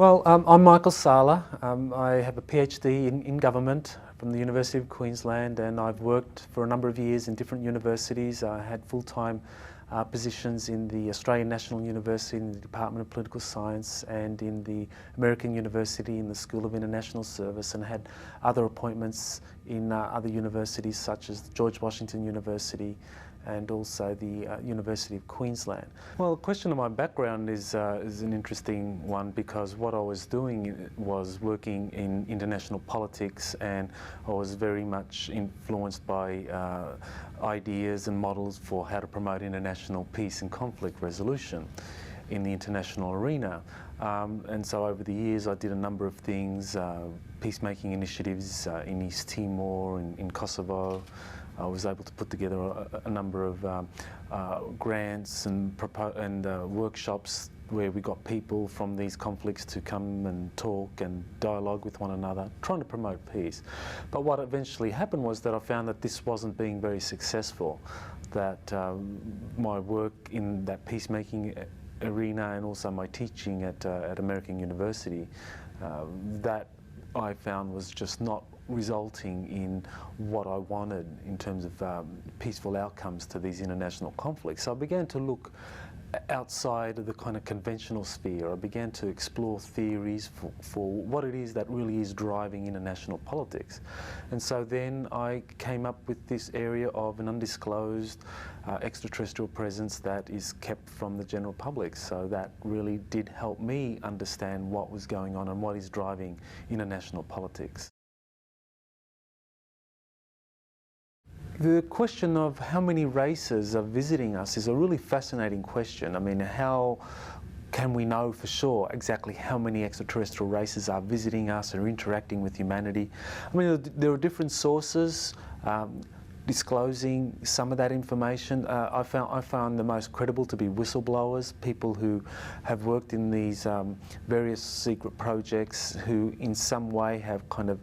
Well, I'm Michael Salla. I have a PhD in government from the University of Queensland, and I've worked for a number of years in different universities. I had full-time positions in the Australian National University in the Department of Political Science and in the American University in the School of International Service, and had other appointments in other universities such as George Washington University and also the University of Queensland. Well, the question of my background is an interesting one, because what I was doing was working in international politics, and I was very much influenced by ideas and models for how to promote international peace and conflict resolution in the international arena. And so over the years I did a number of things, peacemaking initiatives in East Timor, in Kosovo. I was able to put together a number of grants and workshops where we got people from these conflicts to come and talk and dialogue with one another, trying to promote peace. But what eventually happened was that I found that this wasn't being very successful, that my work in that peacemaking arena and also my teaching at American University, that I found was just not resulting in what I wanted in terms of peaceful outcomes to these international conflicts. So I began to look outside of the kind of conventional sphere. I began to explore theories for what it is that really is driving international politics. And so then I came up with this area of an undisclosed extraterrestrial presence that is kept from the general public. So that really did help me understand what was going on and what is driving international politics. The question of how many races are visiting us is a really fascinating question. I mean, how can we know for sure exactly how many extraterrestrial races are visiting us or interacting with humanity? I mean, there are different sources disclosing some of that information. I found the most credible to be whistleblowers, people who have worked in these various secret projects, who in some way have kind of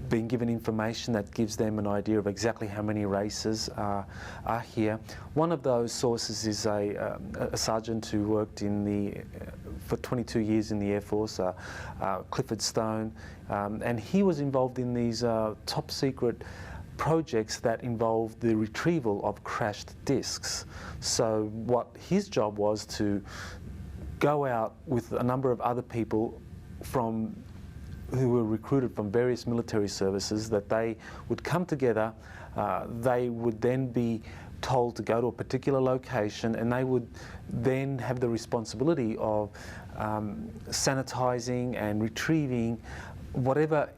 been given information that gives them an idea of exactly how many races are here. One of those sources is a sergeant who worked for 22 years in the Air Force, Clifford Stone, and he was involved in these top secret projects that involved the retrieval of crashed discs. So what his job was to go out with a number of other people who were recruited from various military services, that they would come together, they would then be told to go to a particular location, and they would then have the responsibility of sanitizing and retrieving whatever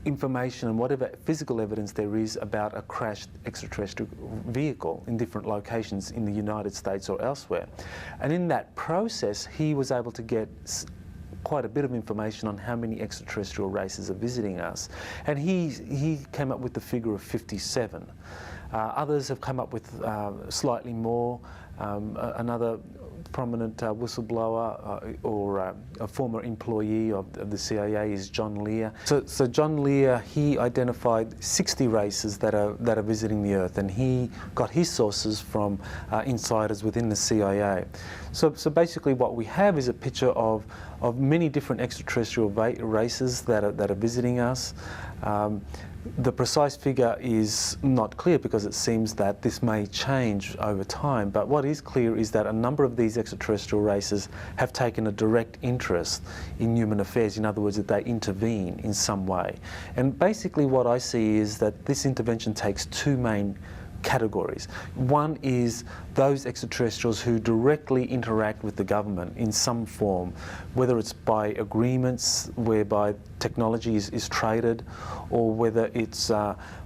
information and whatever physical evidence there is about a crashed extraterrestrial vehicle in different locations in the United States or elsewhere. And in that process, he was able to get quite a bit of information on how many extraterrestrial races are visiting us. And he came up with the figure of 57. Others have come up with slightly more. Another prominent whistleblower or a former employee of the CIA is John Lear. So John Lear, he identified 60 races that are visiting the Earth, and he got his sources from insiders within the CIA. So basically what we have is a picture of many different extraterrestrial races that are visiting us. The precise figure is not clear, because it seems that this may change over time, but what is clear is that a number of these extraterrestrial races have taken a direct interest in human affairs. In other words, that they intervene in some way. And basically what I see is that this intervention takes two main categories. One is those extraterrestrials who directly interact with the government in some form, whether it's by agreements whereby technology is traded, or whether it's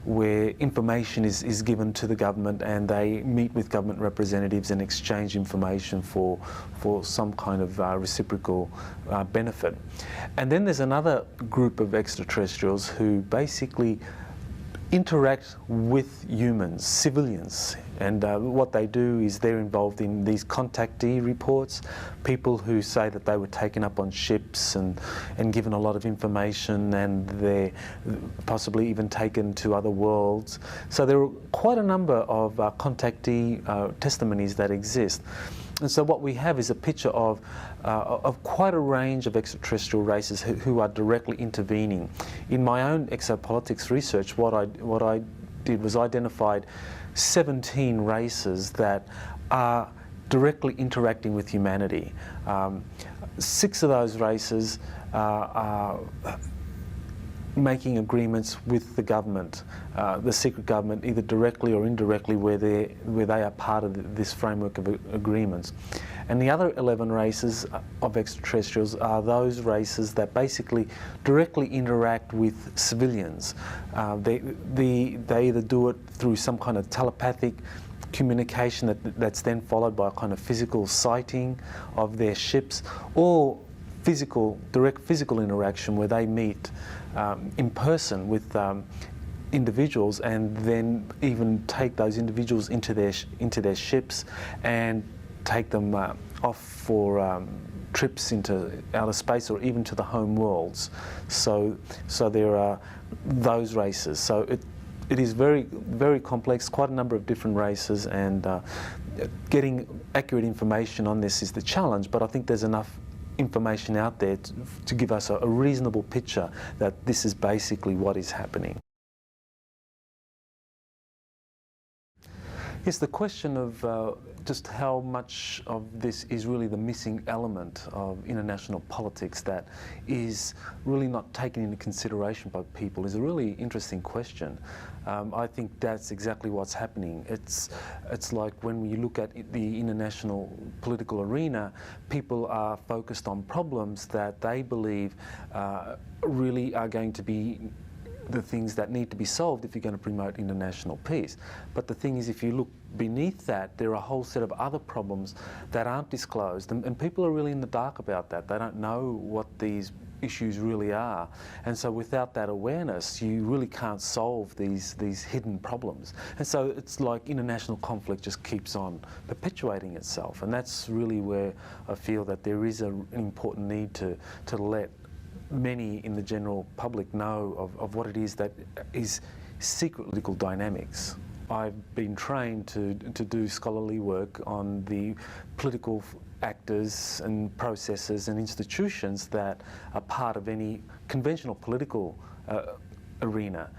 where information is given to the government and they meet with government representatives and exchange information for some kind of reciprocal benefit. And then there's another group of extraterrestrials who basically interact with humans, civilians, And what they do is they're involved in these contactee reports, people who say that they were taken up on ships and given a lot of information, and they're possibly even taken to other worlds. So there are quite a number of contactee testimonies that exist. And so what we have is a picture of quite a range of extraterrestrial races who are directly intervening. In my own exopolitics research, what I did was identified 17 races that are directly interacting with humanity. 6 of those races are making agreements with the government, the secret government, either directly or indirectly, where they are part of this framework of agreements. And the other 11 races of extraterrestrials are those races that basically directly interact with civilians. They either do it through some kind of telepathic communication that's then followed by a kind of physical sighting of their ships, or direct physical interaction where they meet in person with individuals, and then even take those individuals into their ships and take them off for trips into outer space or even to the home worlds. So there are those races. So it is very, very complex, quite a number of different races, and getting accurate information on this is the challenge, but I think there's enough information out there to give us a reasonable picture that this is basically what is happening. Yes, the question of just how much of this is really the missing element of international politics that is really not taken into consideration by people is a really interesting question. I think that's exactly what's happening. It's like when you look at the international political arena, people are focused on problems that they believe really are going to be the things that need to be solved if you're going to promote international peace. But the thing is, if you look beneath that, there are a whole set of other problems that aren't disclosed, and people are really in the dark about that. They don't know what these issues really are, and so without that awareness, you really can't solve these hidden problems. And so it's like international conflict just keeps on perpetuating itself, and that's really where I feel that there is an important need to let many in the general public know of what it is that is secret political dynamics. I've been trained to do scholarly work on the political actors and processes and institutions that are part of any conventional political arena.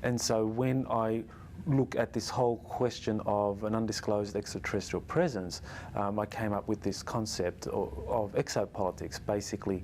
And so when I look at this whole question of an undisclosed extraterrestrial presence, I came up with this concept of exopolitics, basically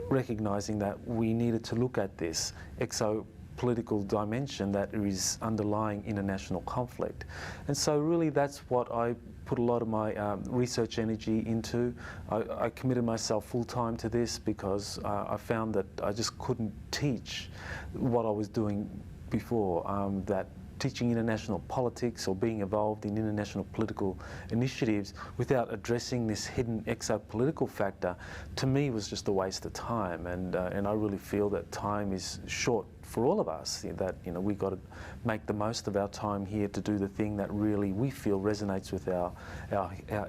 recognising that we needed to look at this exopolitical dimension that is underlying international conflict. And so really that's what I put a lot of my research energy into. I committed myself full-time to this because I found that I just couldn't teach what I was doing before, that teaching international politics or being involved in international political initiatives without addressing this hidden exopolitical factor, to me was just a waste of time. And I really feel that time is short for all of us, that we've got to make the most of our time here to do the thing that really we feel resonates with our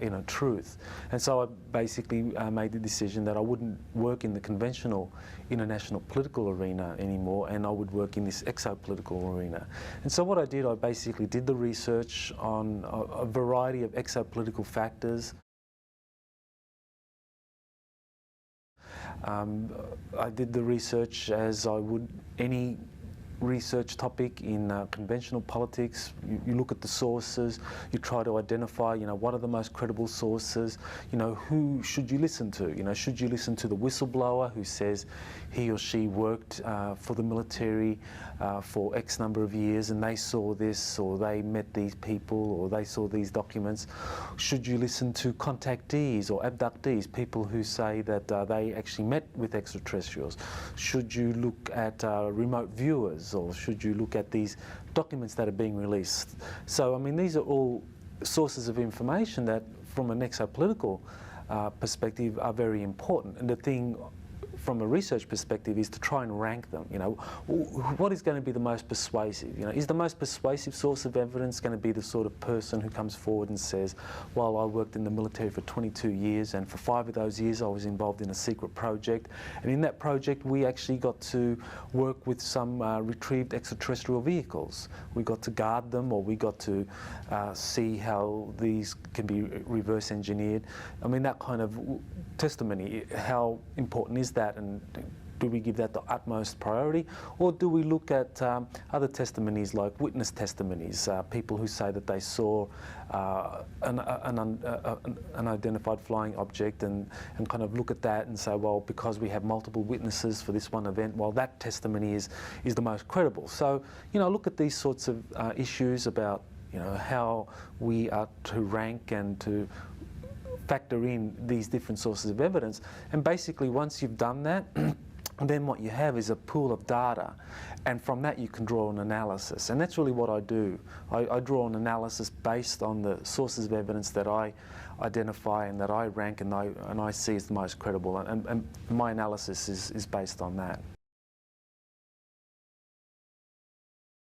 inner truth. And so I basically made the decision that I wouldn't work in the conventional international political arena anymore, and I would work in this exopolitical arena. And so what I did, I basically did the research on a variety of exopolitical factors. I did the research as I would any research topic in conventional politics. You look at the sources, you try to identify, what are the most credible sources, who should you listen to? Should you listen to the whistleblower who says he or she worked for the military for X number of years and they saw this, or they met these people, or they saw these documents? Should you listen to contactees or abductees, people who say that they actually met with extraterrestrials? Should you look at remote viewers, or should you look at these documents that are being released? So, I mean, these are all sources of information that, from an exopolitical perspective, are very important. And the thing from a research perspective is to try and rank them. You know, what is going to be the most persuasive? You know, is the most persuasive source of evidence going to be the sort of person who comes forward and says, well, I worked in the military for 22 years and for 5 of those years I was involved in a secret project, and in that project we actually got to work with some retrieved extraterrestrial vehicles. We got to guard them, or we got to see how these can be reverse engineered. I mean, that kind of testimony, how important is that, and do we give that the utmost priority, or do we look at other testimonies like witness testimonies, people who say that they saw an unidentified flying object, and kind of look at that and say, well, because we have multiple witnesses for this one event, well, that testimony is the most credible. So, you know, look at these sorts of issues about, you know, how we are to rank and to factor in these different sources of evidence. And basically, once you've done that, then what you have is a pool of data, and from that you can draw an analysis. And that's really what I do. I draw an analysis based on the sources of evidence that I identify and that I rank and I see as the most credible, and my analysis is based on that.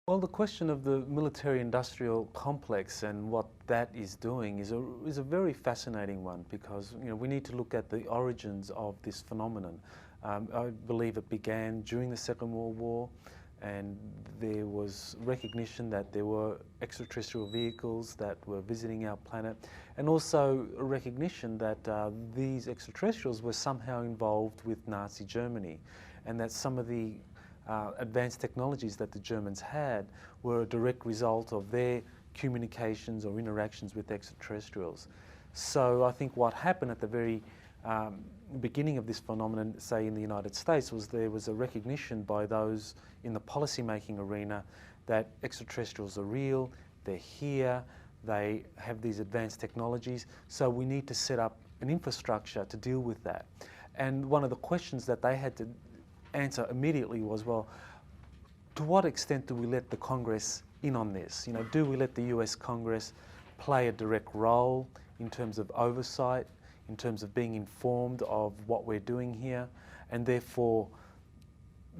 Well, the question of the military-industrial complex and what that is doing is a very fascinating one, because, you know, we need to look at the origins of this phenomenon. I believe it began during the Second World War, and there was recognition that there were extraterrestrial vehicles that were visiting our planet, and also a recognition that these extraterrestrials were somehow involved with Nazi Germany, and that some of the advanced technologies that the Germans had were a direct result of their communications or interactions with extraterrestrials. So I think what happened at the very beginning of this phenomenon, say in the United States, was there was a recognition by those in the policy-making arena that extraterrestrials are real, they're here, they have these advanced technologies, so we need to set up an infrastructure to deal with that. And one of the questions that they had to answer immediately was, well, to what extent do we let the Congress in on this? You know, do we let the US Congress play a direct role in terms of oversight, in terms of being informed of what we're doing here, and therefore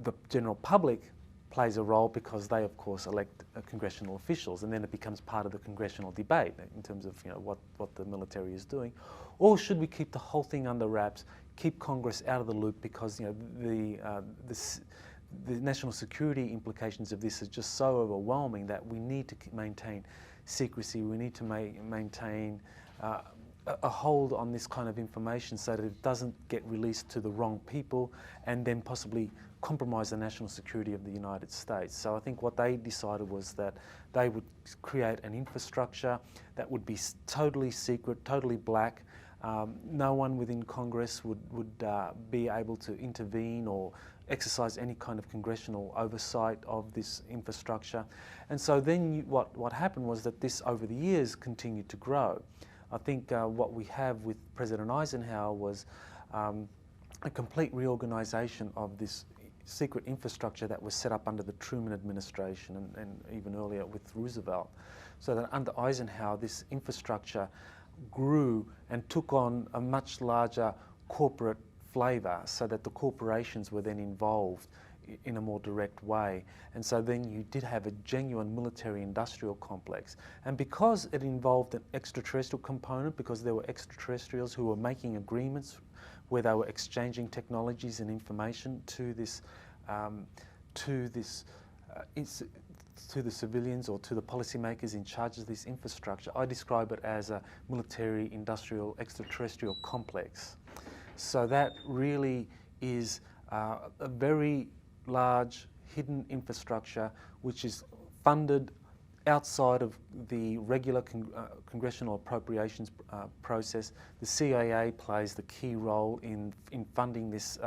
the general public plays a role because they, of course, elect congressional officials, and then it becomes part of the congressional debate in terms of, you know, what the military is doing? Or should we keep the whole thing under wraps, keep Congress out of the loop, because, you know, the national security implications of this are just so overwhelming that we need to maintain secrecy, we need to maintain a hold on this kind of information so that it doesn't get released to the wrong people and then possibly compromise the national security of the United States. So I think what they decided was that they would create an infrastructure that would be totally secret, totally black. No one within Congress would be able to intervene or exercise any kind of congressional oversight of this infrastructure. And so then what happened was that this, over the years, continued to grow. I think what we have with President Eisenhower was a complete reorganization of this secret infrastructure that was set up under the Truman administration and even earlier with Roosevelt. So that under Eisenhower, this infrastructure grew and took on a much larger corporate flavour, so that the corporations were then involved in a more direct way. And so then you did have a genuine military-industrial complex. And because it involved an extraterrestrial component, because there were extraterrestrials who were making agreements where they were exchanging technologies and information to the civilians or to the policymakers in charge of this infrastructure, I describe it as a military-industrial extraterrestrial complex. So that really is a very large hidden infrastructure which is funded outside of the regular congressional appropriations process. The CIA plays the key role in funding this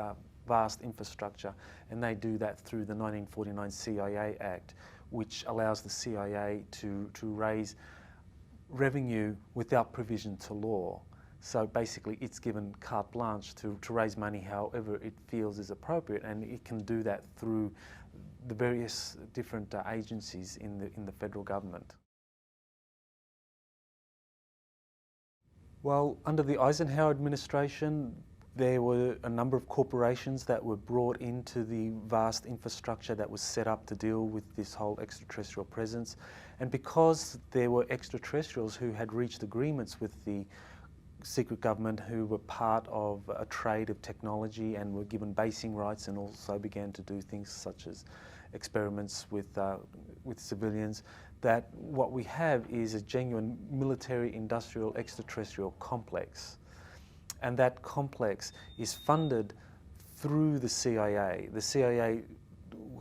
vast infrastructure, and they do that through the 1949 CIA Act, which allows the CIA to raise revenue without provision to law. So basically it's given carte blanche to raise money however it feels is appropriate, and it can do that through the various different agencies in the federal government. Well, under the Eisenhower administration, There were a number of corporations that were brought into the vast infrastructure that was set up to deal with this whole extraterrestrial presence. And because there were extraterrestrials who had reached agreements with the secret government, who were part of a trade of technology and were given basing rights, and also began to do things such as experiments with civilians, that what we have is a genuine military industrial extraterrestrial complex. And that complex is funded through the CIA. The CIA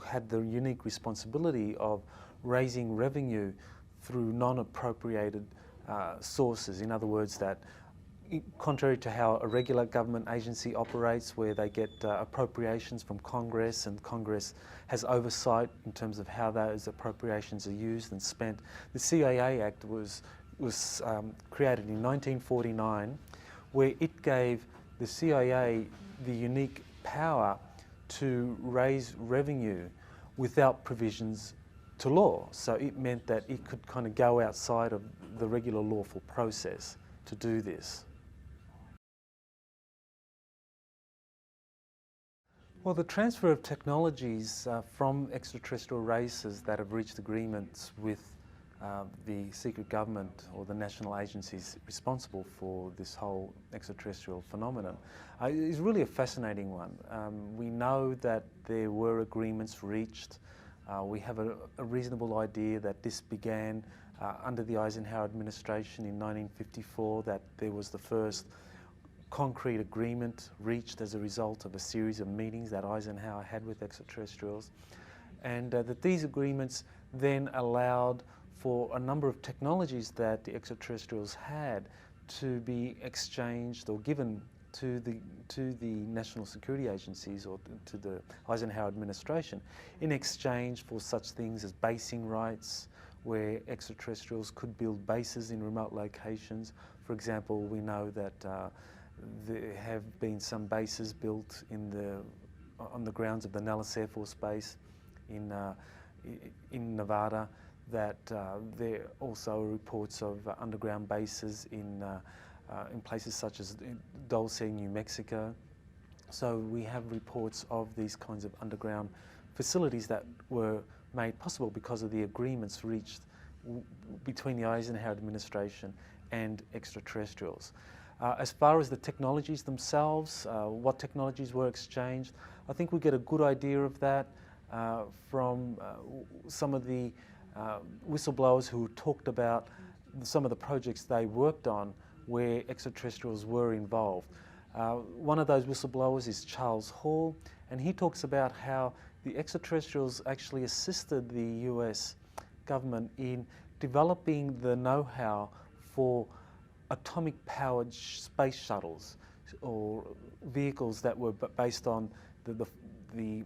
had the unique responsibility of raising revenue through non-appropriated sources. In other words, that contrary to how a regular government agency operates, where they get appropriations from Congress, and Congress has oversight in terms of how those appropriations are used and spent, the CIA Act was created in 1949, where it gave the CIA the unique power to raise revenue without provisions to law. So it meant that it could kind of go outside of the regular lawful process to do this. Well, the transfer of technologies from extraterrestrial races that have reached agreements with the secret government or the national agencies responsible for this whole extraterrestrial phenomenon is really a fascinating one. We know that there were agreements reached. We have a reasonable idea that this began under the Eisenhower administration in 1954, that there was the first concrete agreement reached as a result of a series of meetings that Eisenhower had with extraterrestrials, and that these agreements then allowed for a number of technologies that the extraterrestrials had to be exchanged or given to the national security agencies or to the Eisenhower administration in exchange for such things as basing rights, where extraterrestrials could build bases in remote locations. For example, we know that there have been some bases built on the grounds of the Nellis Air Force Base in Nevada, that there are also reports of underground bases in places such as Dulce, New Mexico. So we have reports of these kinds of underground facilities that were made possible because of the agreements reached between the Eisenhower administration and extraterrestrials. As far as the technologies themselves, what technologies were exchanged, I think we get a good idea of that from some of the whistleblowers who talked about some of the projects they worked on where extraterrestrials were involved. One of those whistleblowers is Charles Hall, and he talks about how the extraterrestrials actually assisted the US government in developing the know-how for atomic-powered space shuttles, or vehicles that were based on the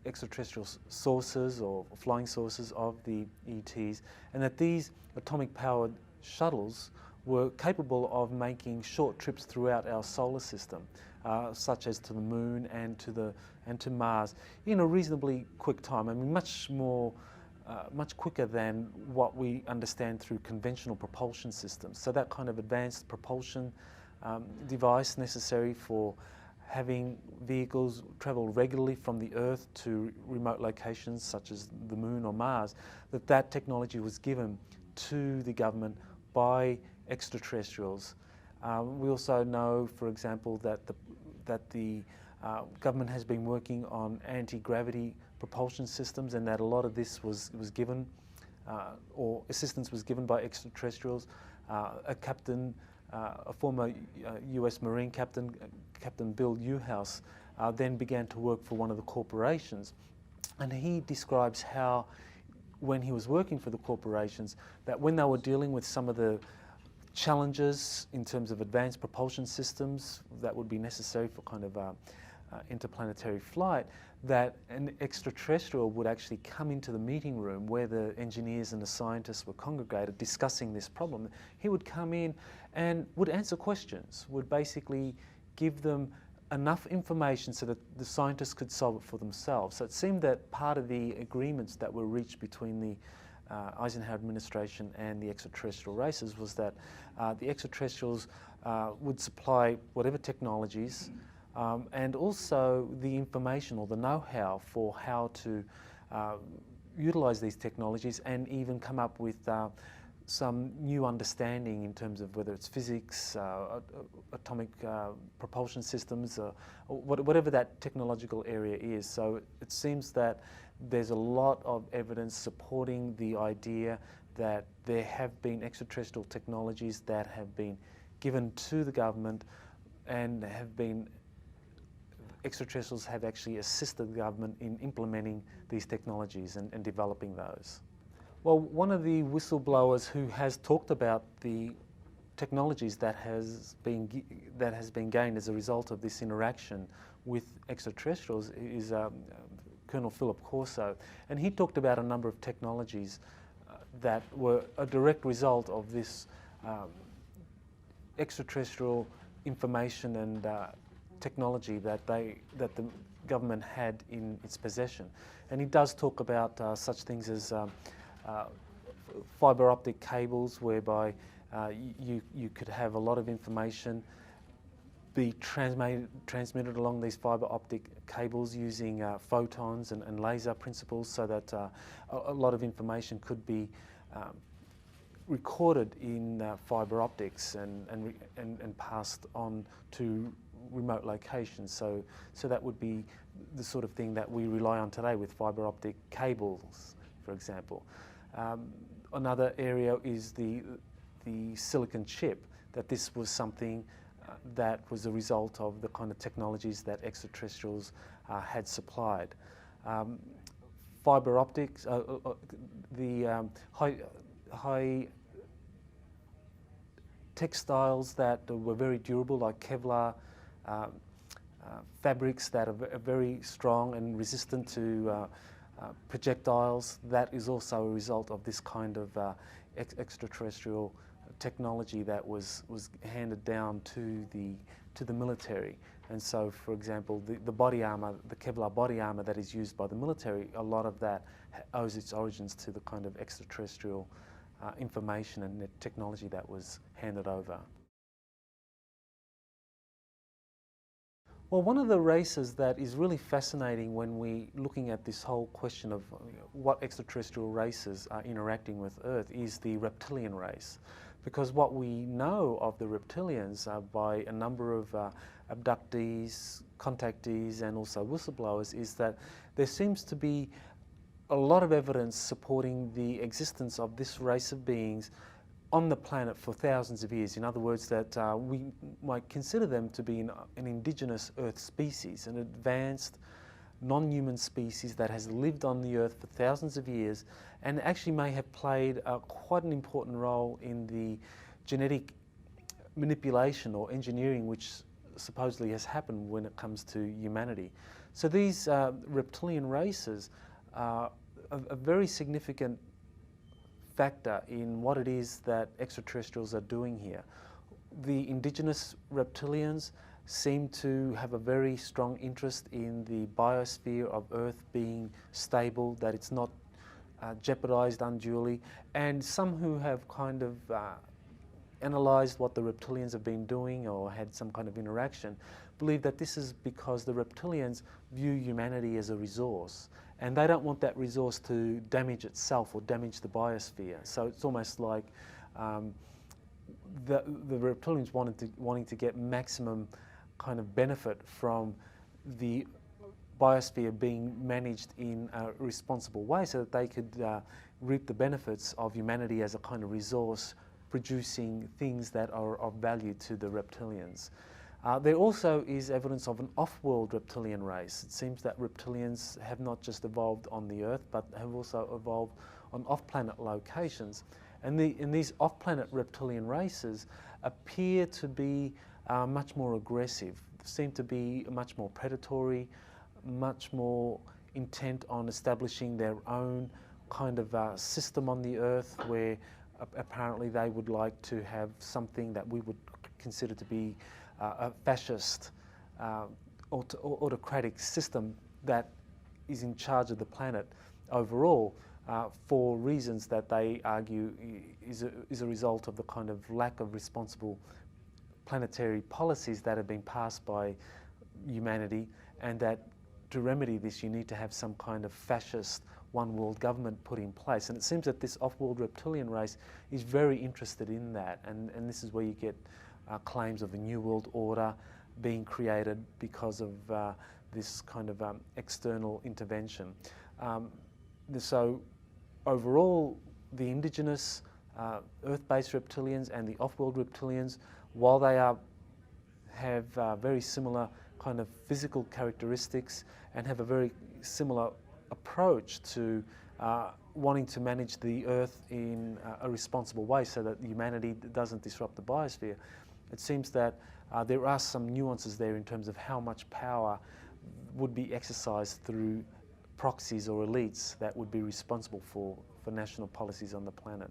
extraterrestrial sources or flying sources of the ETs, and that these atomic-powered shuttles were capable of making short trips throughout our solar system, such as to the Moon and to Mars, in a reasonably quick time. I mean, much quicker than what we understand through conventional propulsion systems. So that kind of advanced propulsion device necessary for having vehicles travel regularly from the Earth to remote locations such as the Moon or Mars, that technology was given to the government by extraterrestrials. We also know, for example, that the government has been working on anti-gravity propulsion systems, and that a lot of this was given, or assistance was given by extraterrestrials. A former US Marine captain, Captain Bill Newhouse, then began to work for one of the corporations, and he describes how, when he was working for the corporations, that when they were dealing with some of the challenges in terms of advanced propulsion systems that would be necessary for kind of interplanetary flight, that an extraterrestrial would actually come into the meeting room where the engineers and the scientists were congregated discussing this problem. He would come in and would answer questions, would basically give them enough information so that the scientists could solve it for themselves. So it seemed that part of the agreements that were reached between the Eisenhower administration and the extraterrestrial races was that the extraterrestrials would supply whatever technologies and also the information or the know-how for how to utilize these technologies and even come up with some new understanding in terms of whether it's physics, atomic propulsion systems, or whatever that technological area is. So it seems that there's a lot of evidence supporting the idea that there have been extraterrestrial technologies that have been given to the government and extraterrestrials have actually assisted the government in implementing these technologies and developing those. Well, one of the whistleblowers who has talked about the technologies that has been gained as a result of this interaction with extraterrestrials is Colonel Philip Corso, and he talked about a number of technologies that were a direct result of this extraterrestrial information and technology that the government had in its possession. And he does talk about such things as fibre optic cables, whereby you could have a lot of information be transmitted along these fibre optic cables using photons and laser principles, so that a lot of information could be recorded in fibre optics and passed on to remote locations. So that would be the sort of thing that we rely on today with fibre optic cables, for example. Another area is the silicon chip, that this was something that was a result of the kind of technologies that extraterrestrials had supplied. Fibre optics, the high textiles that were very durable, like Kevlar, fabrics that are very strong and resistant to projectiles, that is also a result of this kind of extraterrestrial technology that was handed down to the military. And so, for example, the body armour, the Kevlar body armour that is used by the military, a lot of that owes its origins to the kind of extraterrestrial information and the technology that was handed over. Well, one of the races that is really fascinating when we're looking at this whole question of what extraterrestrial races are interacting with Earth is the reptilian race. Because what we know of the reptilians by a number of abductees, contactees, and also whistleblowers is that there seems to be a lot of evidence supporting the existence of this race of beings on the planet for thousands of years. In other words, that we might consider them to be an indigenous Earth species, an advanced non-human species that has lived on the Earth for thousands of years and actually may have played quite an important role in the genetic manipulation or engineering which supposedly has happened when it comes to humanity. So these reptilian races are a very significant factor in what it is that extraterrestrials are doing here. The indigenous reptilians seem to have a very strong interest in the biosphere of Earth being stable, that it's not jeopardized unduly, and some who have kind of analyzed what the reptilians have been doing or had some kind of interaction believe that this is because the reptilians view humanity as a resource, and they don't want that resource to damage itself or damage the biosphere. So it's almost like the reptilians wanting to get maximum kind of benefit from the biosphere being managed in a responsible way, so that they could reap the benefits of humanity as a kind of resource, producing things that are of value to the reptilians. There also is evidence of an off-world reptilian race. It seems that reptilians have not just evolved on the Earth, but have also evolved on off-planet locations. And these off-planet reptilian races appear to be much more aggressive, seem to be much more predatory, much more intent on establishing their own kind of system on the Earth, where apparently they would like to have something that we would consider to be a fascist, autocratic system that is in charge of the planet overall, for reasons that they argue is a result of the kind of lack of responsible planetary policies that have been passed by humanity, and that to remedy this you need to have some kind of fascist one world government put in place. And it seems that this off-world reptilian race is very interested in that, and this is where you get claims of a new world order being created because of this kind of external intervention. So overall, the indigenous Earth-based reptilians and the off-world reptilians, while they have very similar kind of physical characteristics and have a very similar approach to wanting to manage the Earth in a responsible way so that humanity doesn't disrupt the biosphere, it seems that there are some nuances there in terms of how much power would be exercised through proxies or elites that would be responsible for national policies on the planet.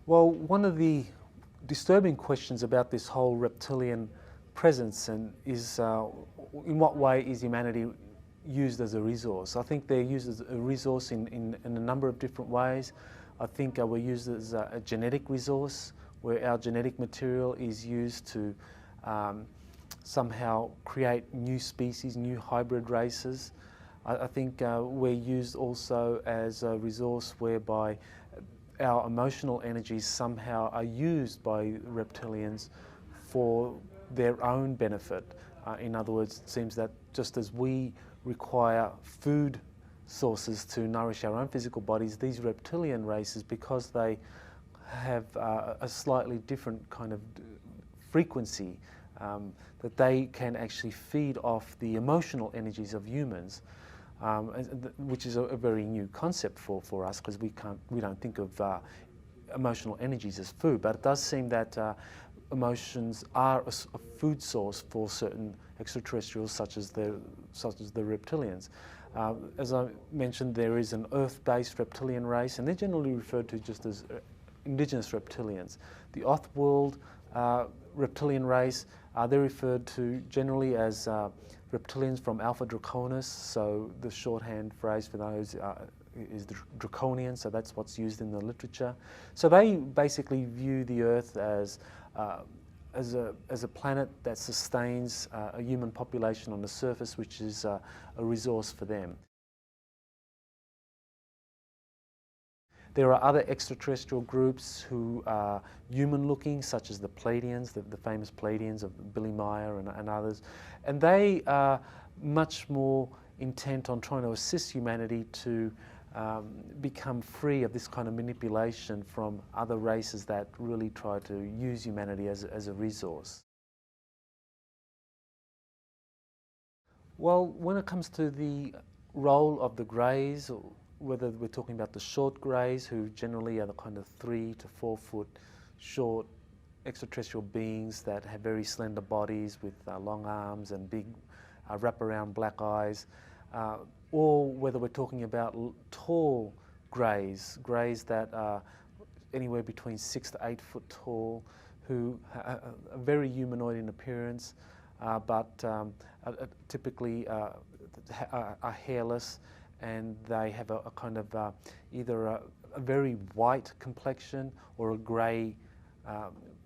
Well, one of the disturbing questions about this whole reptilian presence is in what way is humanity used as a resource? I think they're used as a resource in a number of different ways. I think we're used as a genetic resource, where our genetic material is used to somehow create new species, new hybrid races. I think we're used also as a resource whereby our emotional energies somehow are used by reptilians for their own benefit. In other words, it seems that just as we require food sources to nourish our own physical bodies, these reptilian races, because they have a slightly different kind of frequency, that they can actually feed off the emotional energies of humans, which is a very new concept for us, because we don't think of emotional energies as food. But it does seem that emotions are a food source for certain extraterrestrials, such as the reptilians. As I mentioned, there is an Earth-based reptilian race, and they're generally referred to just as indigenous reptilians. The off-world reptilian race, they're referred to generally as reptilians from Alpha Draconis, so the shorthand phrase for those is the draconian, so that's what's used in the literature. So they basically view the Earth as a planet that sustains a human population on the surface, which is a resource for them. There are other extraterrestrial groups who are human-looking, such as the Pleiadians, the famous Pleiadians of Billy Meyer and others, and they are much more intent on trying to assist humanity to become free of this kind of manipulation from other races that really try to use humanity as a resource. Well, when it comes to the role of the greys, whether we're talking about the short greys, who generally are the kind of 3 to 4 foot short extraterrestrial beings that have very slender bodies with long arms and big wraparound black eyes, or whether we're talking about tall greys that are anywhere between 6 to 8 foot tall, who are very humanoid in appearance, but typically are hairless, and they have a kind of either a very white complexion or a grey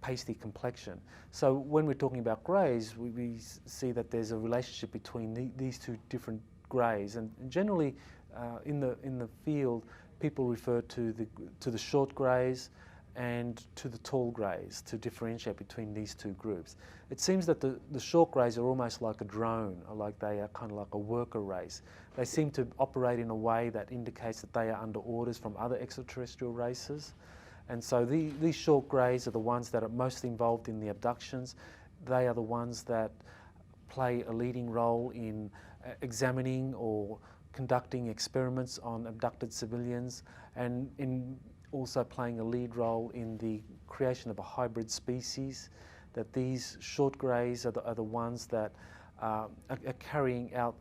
pasty complexion. So when we're talking about greys, we see that there's a relationship between these two different greys, and generally in the field, people refer to the short greys and to the tall greys to differentiate between these two groups. It seems that the short greys are almost like a drone, or like they are kind of like a worker race. They seem to operate in a way that indicates that they are under orders from other extraterrestrial races. And so these short greys are the ones that are most involved in the abductions. They are the ones that play a leading role in examining or conducting experiments on abducted civilians, and in also playing a lead role in the creation of a hybrid species. That these short greys are the ones that are carrying out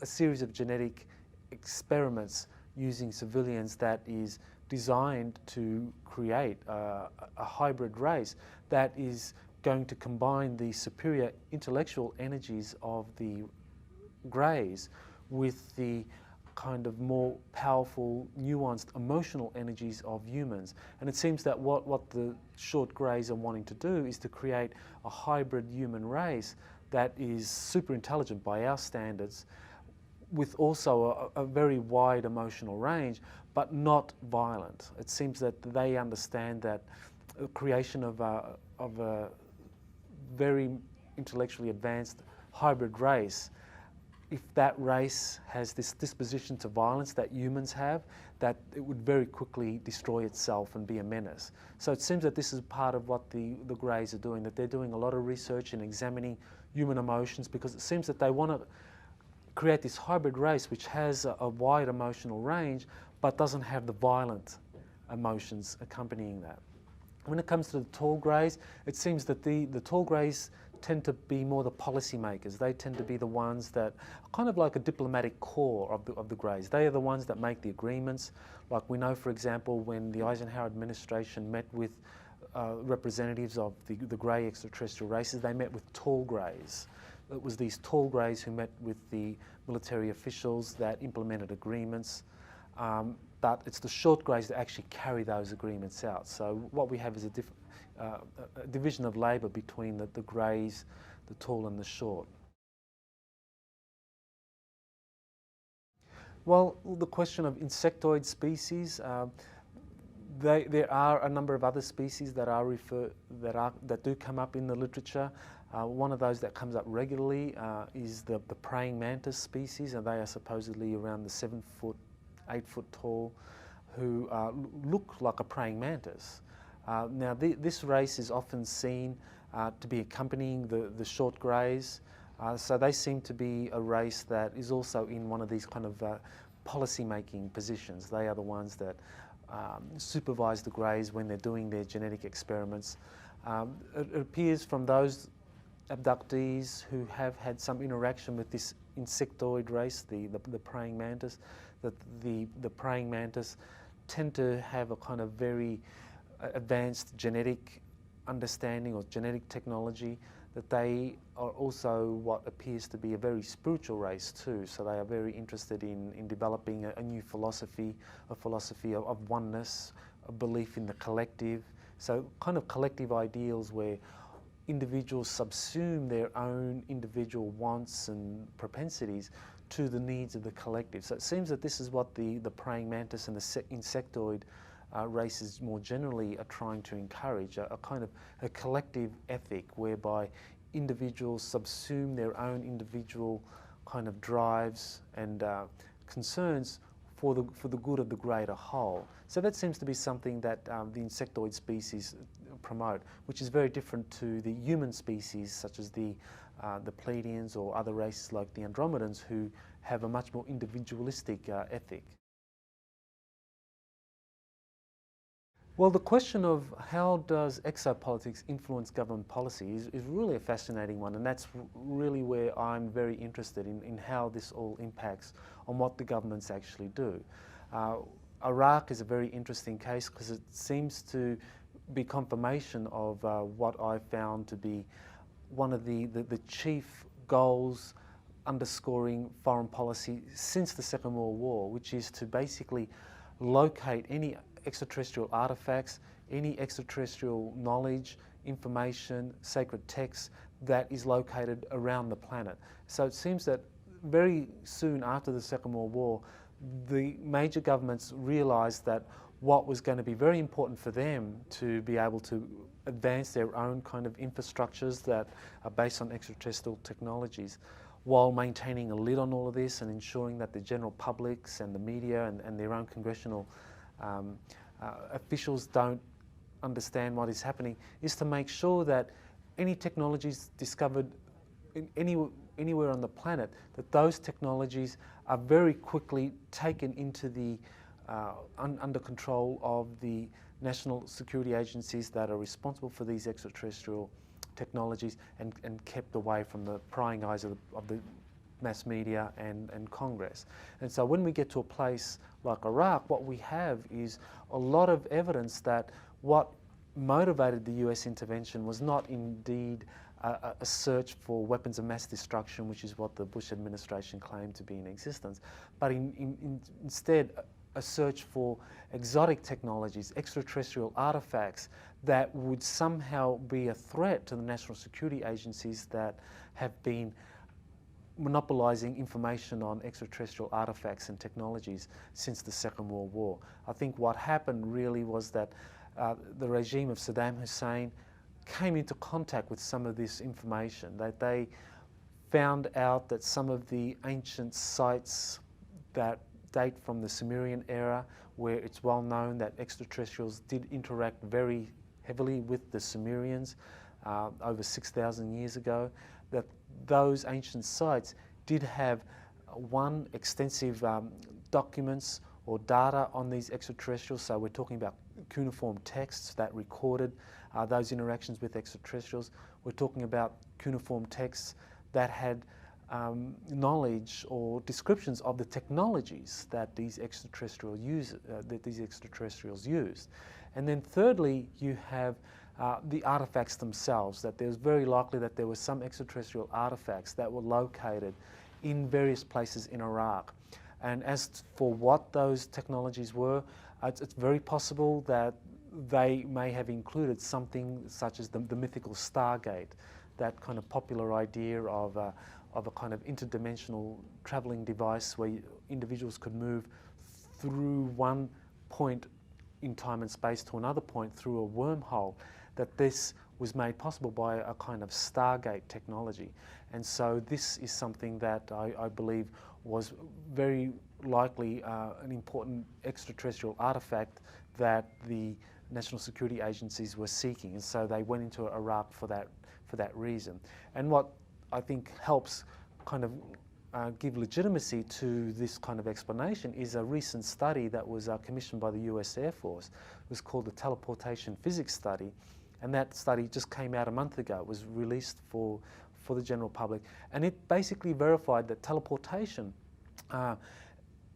a series of genetic experiments using civilians that is designed to create a hybrid race that is going to combine the superior intellectual energies of the greys with the kind of more powerful, nuanced, emotional energies of humans. And it seems that what the short greys are wanting to do is to create a hybrid human race that is super intelligent by our standards, with also a very wide emotional range, but not violent. It seems that they understand that the creation of a very intellectually advanced hybrid race, if that race has this disposition to violence that humans have, that it would very quickly destroy itself and be a menace. So it seems that this is part of what the Greys are doing, that they're doing a lot of research in examining human emotions, because it seems that they want to create this hybrid race which has a wide emotional range but doesn't have the violent emotions accompanying that. When it comes to the tall greys, it seems that the tall greys tend to be more the policy makers. They tend to be the ones that are kind of like a diplomatic core of the greys. They are the ones that make the agreements. Like we know, for example, when the Eisenhower administration met with representatives of the grey extraterrestrial races, they met with tall greys. It was these tall greys who met with the military officials that implemented agreements. But it's the short greys that actually carry those agreements out. So what we have is a division of labour between the greys, the tall and the short. Well, the question of insectoid species, there are a number of other species that do come up in the literature. One of those that comes up regularly is the praying mantis species, and they are supposedly around the 7 foot, 8 foot tall, who look like a praying mantis. Now this race is often seen to be accompanying the short greys, so they seem to be a race that is also in one of these kind of policy-making positions. They are the ones that supervise the greys when they're doing their genetic experiments. It appears from those abductees who have had some interaction with this insectoid race, the praying mantis, that the praying mantis tend to have a kind of very advanced genetic understanding or genetic technology, that they are also what appears to be a very spiritual race too. So they are very interested in developing a new philosophy, a philosophy of oneness, a belief in the collective. So kind of collective ideals where individuals subsume their own individual wants and propensities to the needs of the collective. So it seems that this is what the praying mantis and the insectoid races more generally are trying to encourage, a kind of a collective ethic whereby individuals subsume their own individual kind of drives and concerns for the good of the greater whole. So that seems to be something that the insectoid species promote, which is very different to the human species such as the Pleiadians or other races like the Andromedans, who have a much more individualistic ethic. Well, the question of how does exopolitics influence government policy is really a fascinating one, and that's really where I'm very interested in how this all impacts on what the governments actually do. Iraq is a very interesting case because it seems to be confirmation of what I found to be one of the chief goals underscoring foreign policy since the Second World War, which is to basically locate any extraterrestrial artifacts, any extraterrestrial knowledge, information, sacred texts that is located around the planet. So it seems that very soon after the Second World War, the major governments realised that what was going to be very important for them to be able to advance their own kind of infrastructures that are based on extraterrestrial technologies, while maintaining a lid on all of this and ensuring that the general publics and the media and their own congressional officials don't understand what is happening, is to make sure that any technologies discovered anywhere on the planet, that those technologies are very quickly taken into the under control of the national security agencies that are responsible for these extraterrestrial technologies and kept away from the prying eyes of the mass media and Congress. And so when we get to a place like Iraq, what we have is a lot of evidence that what motivated the US intervention was not indeed a search for weapons of mass destruction, which is what the Bush administration claimed to be in existence, but instead a search for exotic technologies, extraterrestrial artifacts that would somehow be a threat to the national security agencies that have been monopolizing information on extraterrestrial artifacts and technologies since the Second World War. I think what happened really was that the regime of Saddam Hussein came into contact with some of this information, that they found out that some of the ancient sites that date from the Sumerian era, where it's well known that extraterrestrials did interact very heavily with the Sumerians over 6,000 years ago, that those ancient sites did have extensive documents or data on these extraterrestrials. So we're talking about cuneiform texts that recorded those interactions with extraterrestrials. We're talking about cuneiform texts that had knowledge or descriptions of the technologies that these extraterrestrials used. And then thirdly, you have the artifacts themselves, that there's very likely that there were some extraterrestrial artifacts that were located in various places in Iraq. And as for what those technologies were, it's very possible that they may have included something such as the mythical Stargate, that kind of popular idea of a kind of interdimensional traveling device where individuals could move through one point in time and space to another point through a wormhole, that this was made possible by a kind of Stargate technology. And so this is something that I believe was very likely an important extraterrestrial artifact that the national security agencies were seeking. And so they went into Iraq for that reason. And what I think helps kind of give legitimacy to this kind of explanation is a recent study that was commissioned by the US Air Force. It was called the Teleportation Physics Study, and that study just came out a month ago. It was released for the general public, and it basically verified that teleportation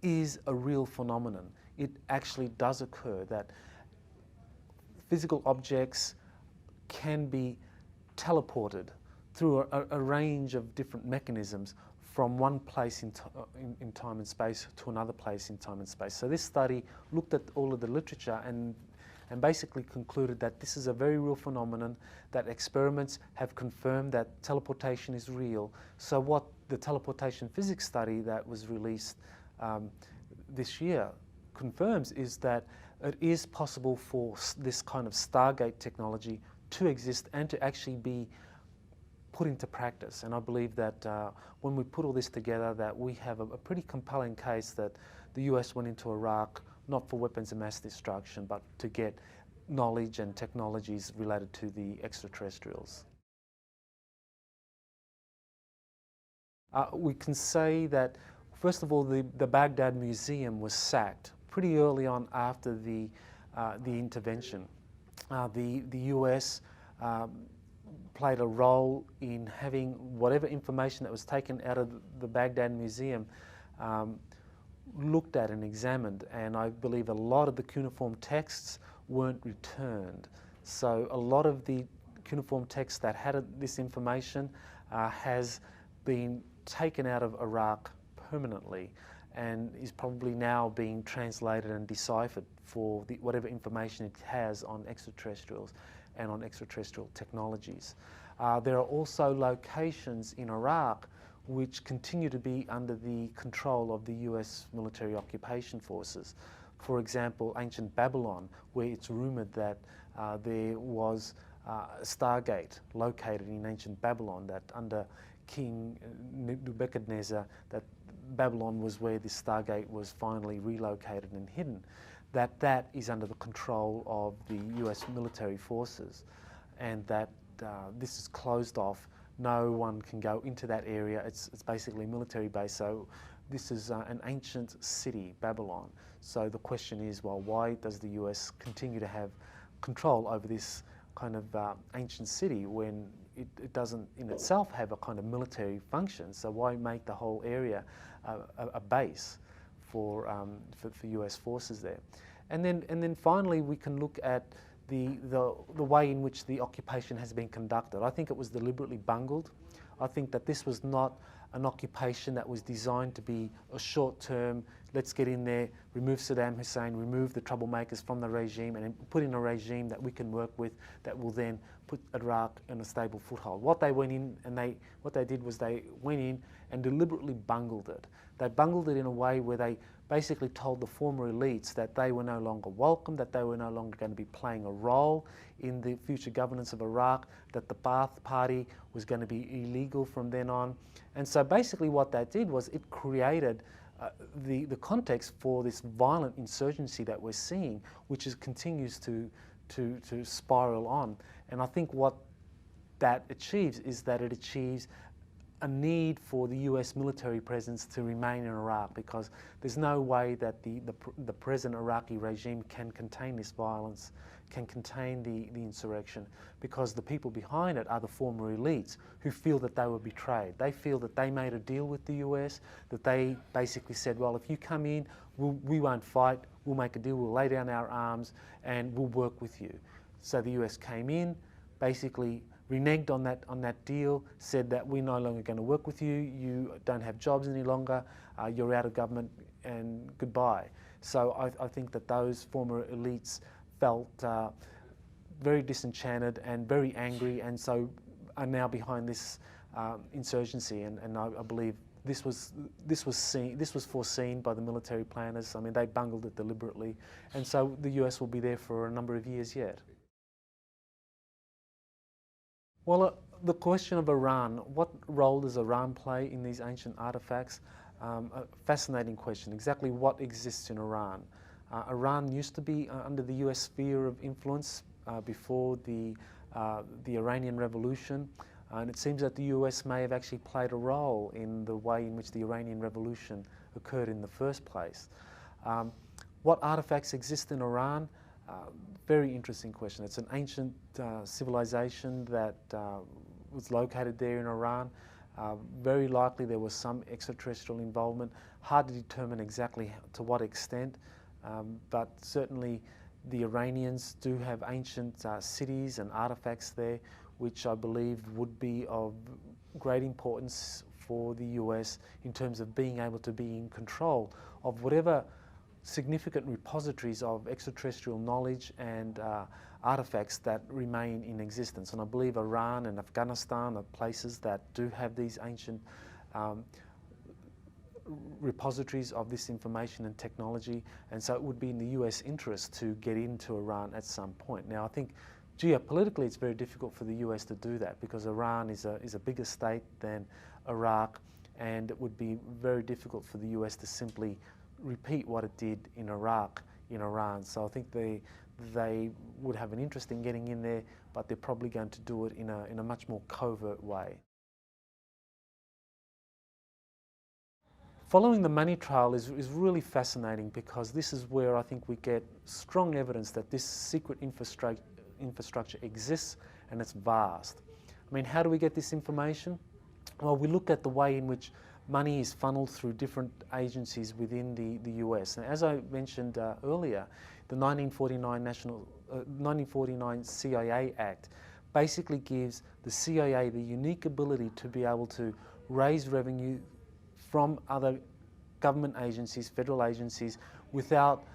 is a real phenomenon. It actually does occur, that physical objects can be teleported through a range of different mechanisms from one place in time and space to another place in time and space. So this study looked at all of the literature and basically concluded that this is a very real phenomenon, that experiments have confirmed that teleportation is real. So what the teleportation physics study that was released this year confirms is that it is possible for this kind of Stargate technology to exist and to actually be put into practice. And I believe that when we put all this together, that we have a pretty compelling case that the US went into Iraq not for weapons of mass destruction, but to get knowledge and technologies related to the extraterrestrials. We can say that, first of all, the Baghdad Museum was sacked pretty early on after the intervention. The US played a role in having whatever information that was taken out of the Baghdad Museum looked at and examined, and I believe a lot of the cuneiform texts weren't returned. So a lot of the cuneiform texts that had this information has been taken out of Iraq permanently and is probably now being translated and deciphered for whatever information it has on extraterrestrials and on extraterrestrial technologies. There are also locations in Iraq which continue to be under the control of the US military occupation forces. For example, ancient Babylon, where it's rumored that there was a Stargate located in ancient Babylon, that under King Nebuchadnezzar, that Babylon was where this Stargate was finally relocated and hidden, that is under the control of the US military forces, and that this is closed off. No one can go into that area. It's basically a military base. So this is an ancient city, Babylon. So the question is, well, why does the US continue to have control over this kind of ancient city when it doesn't in itself have a kind of military function? So why make the whole area a base for US forces there? And then finally we can look at the way in which the occupation has been conducted. I think it was deliberately bungled. I think that this was not an occupation that was designed to be a short-term, let's get in there, remove Saddam Hussein, remove the troublemakers from the regime, and put in a regime that we can work with that will then put Iraq in a stable foothold. What they went in and what they did was they went in and deliberately bungled it. They bungled it in a way where they basically told the former elites that they were no longer welcome, that they were no longer going to be playing a role in the future governance of Iraq, that the Ba'ath Party was going to be illegal from then on. And so basically what that did was it created the context for this violent insurgency that we're seeing, which continues to spiral on. And I think what that achieves is that it achieves a need for the US military presence to remain in Iraq, because there's no way that the present Iraqi regime can contain this violence, can contain the insurrection, because the people behind it are the former elites who feel that they were betrayed. They feel that they made a deal with the US, that they basically said, well, if you come in, we won't fight, we'll make a deal, we'll lay down our arms and we'll work with you. So the US came in, basically reneged on that deal, said that we're no longer going to work with you, you don't have jobs any longer, you're out of government and goodbye. So I think that those former elites felt very disenchanted and very angry, and so are now behind this insurgency. And I believe this was foreseen by the military planners. I mean, they bungled it deliberately, and so the US will be there for a number of years yet. Well, the question of Iran, what role does Iran play in these ancient artifacts? A fascinating question. Exactly what exists in Iran? Iran used to be under the US sphere of influence before the Iranian Revolution, and it seems that the US may have actually played a role in the way in which the Iranian Revolution occurred in the first place. What artifacts exist in Iran? Very interesting question. It's an ancient civilization that was located there in Iran. Very likely there was some extraterrestrial involvement. Hard to determine exactly to what extent, but certainly the Iranians do have ancient cities and artifacts there, which I believe would be of great importance for the US in terms of being able to be in control of whatever significant repositories of extraterrestrial knowledge and artifacts that remain in existence. And I believe Iran and Afghanistan are places that do have these ancient repositories of this information and technology, and so it would be in the US interest to get into Iran at some point. Now, I think geopolitically it's very difficult for the US to do that, because Iran is a bigger state than Iraq, and it would be very difficult for the US to simply repeat what it did in Iraq, in Iran. So I think they would have an interest in getting in there, but they're probably going to do it in a much more covert way. Following the money trail is really fascinating, because this is where I think we get strong evidence that this secret infrastructure exists, and it's vast. I mean, how do we get this information? Well, we look at the way in which money is funneled through different agencies within the US. And as I mentioned earlier, the 1949 CIA Act basically gives the CIA the unique ability to be able to raise revenue from other government agencies, federal agencies, without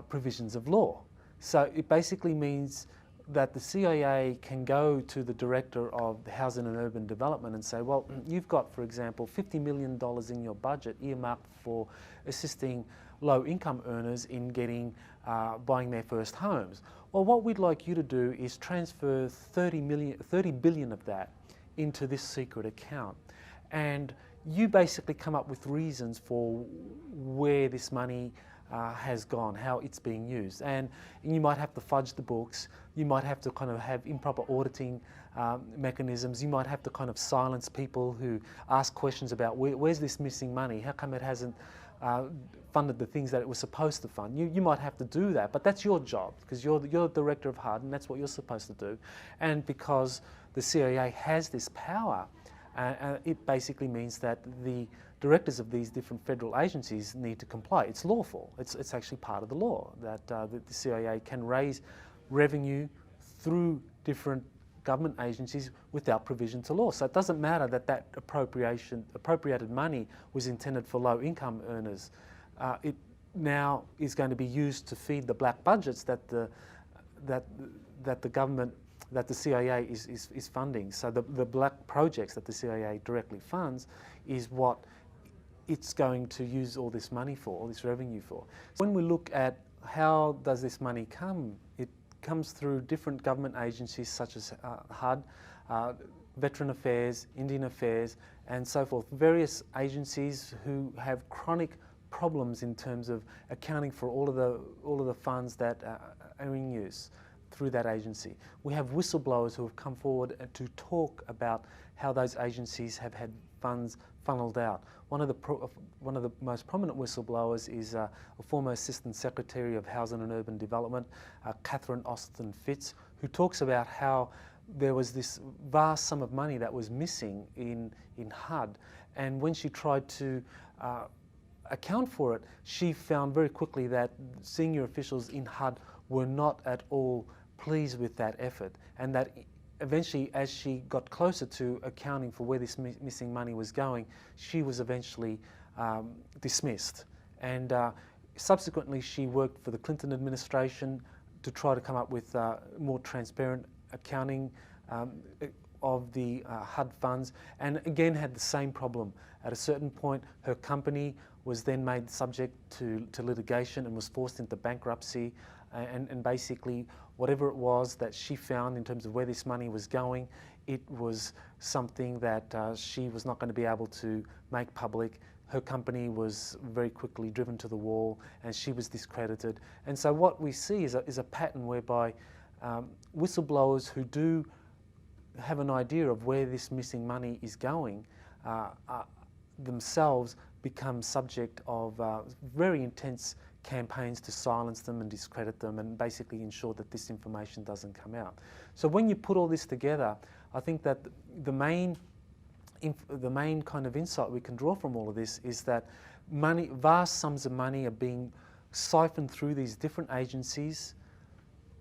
provisions of law. So it basically means that the CIA can go to the director of Housing and Urban Development and say, well, you've got, for example, $50 million in your budget earmarked for assisting low-income earners in buying their first homes. Well, what we'd like you to do is transfer 30 billion of that into this secret account. And you basically come up with reasons for where this money has gone, how it's being used. And you might have to fudge the books, you might have to kind of have improper auditing mechanisms, you might have to kind of silence people who ask questions about where's this missing money, how come it hasn't funded the things that it was supposed to fund. You might have to do that, but that's your job, because you're the director of HUD and that's what you're supposed to do. And because the CIA has this power, it basically means that the directors of these different federal agencies need to comply. It's lawful. It's actually part of the law that the CIA can raise revenue through different government agencies without provision to law. So it doesn't matter that that appropriated money was intended for low-income earners. It now is going to be used to feed the black budgets that the government, that the CIA is funding. So the black projects that the CIA directly funds is what it's going to use all this money for, all this revenue for. So when we look at how does this money come, it comes through different government agencies such as HUD, Veteran Affairs, Indian Affairs, and so forth. Various agencies who have chronic problems in terms of accounting for all of the funds that are in use through that agency. We have whistleblowers who have come forward to talk about how those agencies have had funds funneled out. One of the most prominent whistleblowers is a former Assistant Secretary of Housing and Urban Development, Catherine Austin Fitz, who talks about how there was this vast sum of money that was missing in HUD, and when she tried to account for it, she found very quickly that senior officials in HUD were not at all pleased with that effort, and that eventually, as she got closer to accounting for where this missing money was going, she was eventually dismissed. And subsequently, she worked for the Clinton administration to try to come up with more transparent accounting of the HUD funds, and again had the same problem. At a certain point, her company was then made subject to litigation and was forced into bankruptcy, and basically whatever it was that she found in terms of where this money was going, it was something that she was not going to be able to make public. Her company was very quickly driven to the wall and she was discredited. And so what we see is a pattern whereby whistleblowers who do have an idea of where this missing money is going themselves become subject of very intense campaigns to silence them and discredit them and basically ensure that this information doesn't come out. So when you put all this together, I think that the main kind of insight we can draw from all of this is that vast sums of money are being siphoned through these different agencies